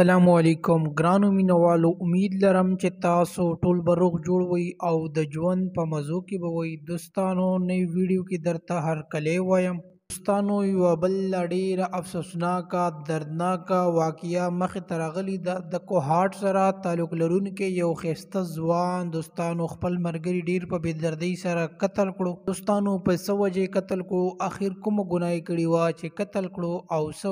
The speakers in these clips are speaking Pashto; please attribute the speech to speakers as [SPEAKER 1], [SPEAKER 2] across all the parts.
[SPEAKER 1] السلام علیکم ګرانو مینوالو. امید لرم چې تاسو ټول به روغ جوړ وئ او د ژوند په مزو کې به وئ. دوستانو نوی ویډیو کې درته هرکلی وایم. دوستانو یوه بله ډیره افسوسناکه دردناکه واقعه مخې ته راغلې ده. د کوهاټ سره تعلق لرونکی یو ښایسته ځوان دوستانو خپل ملګري ډیر په بېدردۍ سره قتل کړو. دوستانو په څه وجې قتل کړو، اخر کومه ګناه یې کړې وه چې قتل کړو او څه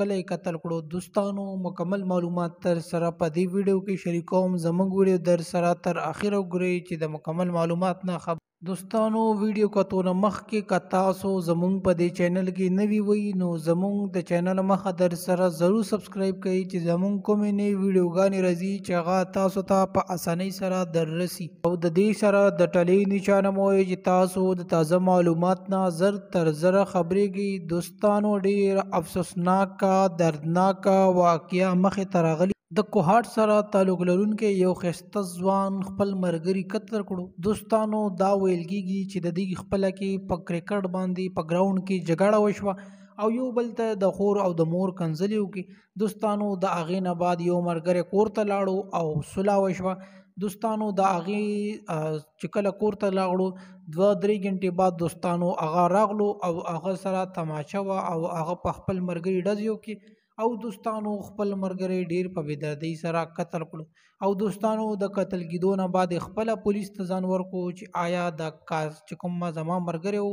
[SPEAKER 1] کله یې قتل کړو. دوستانو مکمل معلومات تر سره په دې ویډیو کې شریکوم. زموږ ویډیو در سره تر اخره وګورئ چې د مکمل معلومات نه خبر. دوستانو ویډیو کتونه مخکې که تاسو زموږ په دې چینل کې نوي وئ نو زموږ د چینل مخه در سره ضرور سبسکرایب کړئ چې زموږ کومې نوې ویډیوګانې راځي چې هغه تاسو ته په اسانۍ سره در رسي. او د دې سره د ټلۍ نشانه مو وایي چې تاسو د تازه معلومات نه زر تر زره خبرېږئ. دوستانو ډېر افسوسناکه دردناکه واقعه مخې ته راغلې. د کوهاټ سره تعلق لرونکی یو ښایسته ځوان خپل ملګري قتل کړو. دوستانو دا ویل کېږي چې د دې خپله کې په کرکټ باندې په ګراوند کې جګړه وشوه او یو بل ته د خور او د مور کنځلې وکړي. دوستانو د هغې نه بعد یو ملګری کور ته لاړو او صلح وشوه. دوستانو د هغې چې کله کور ته لاړو 2-3 غنټې بعد دوستانو هغه راغلو او هغه سره تماچه وه او هغه په خپل ملګري ډزې وکړي او دوستانو خپل ملګری ډیر په بېدردۍ سره قتل کړو. او دوستانو د قتل کېدو نه بعد خپله پولیس ته ځان ورکړو چې آیا دا کار چې کوم زما ملګری و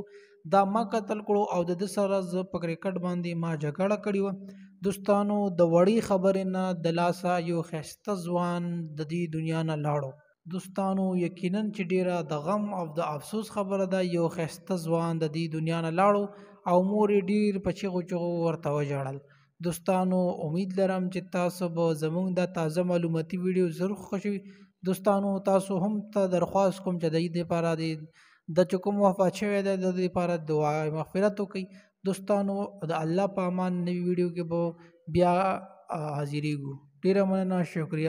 [SPEAKER 1] دا ما قتل کړو او د ده سره زه په کرکټ باندې ما جګړه کړې وه. دوستانو د وړې خبرې نه د لاسه یو ښایسته ځوان د دې دنیا نه لاړو. دوستانو یقینا چې ډیره د غم او د افسوس خبره ده. یو ښایسته ځوان د دې دنیا نه لاړو او مور یې ډیر په چیغو چیغو ورته وژړل. دوستانو امید لرم چې تاسو به زموږ د تازه معلوماتي ویډیو ضرور خوښوي. دوستانو تاسو هم ته درخواست کوم چې د دې لپاره د چې کوم وفات شوی دی د دې لپاره دعا مغفرت وکړئ. دوستانو د الله په امان نوي ویډیو کې به بیا حاضرېږو. ډیره مننه، شکریه.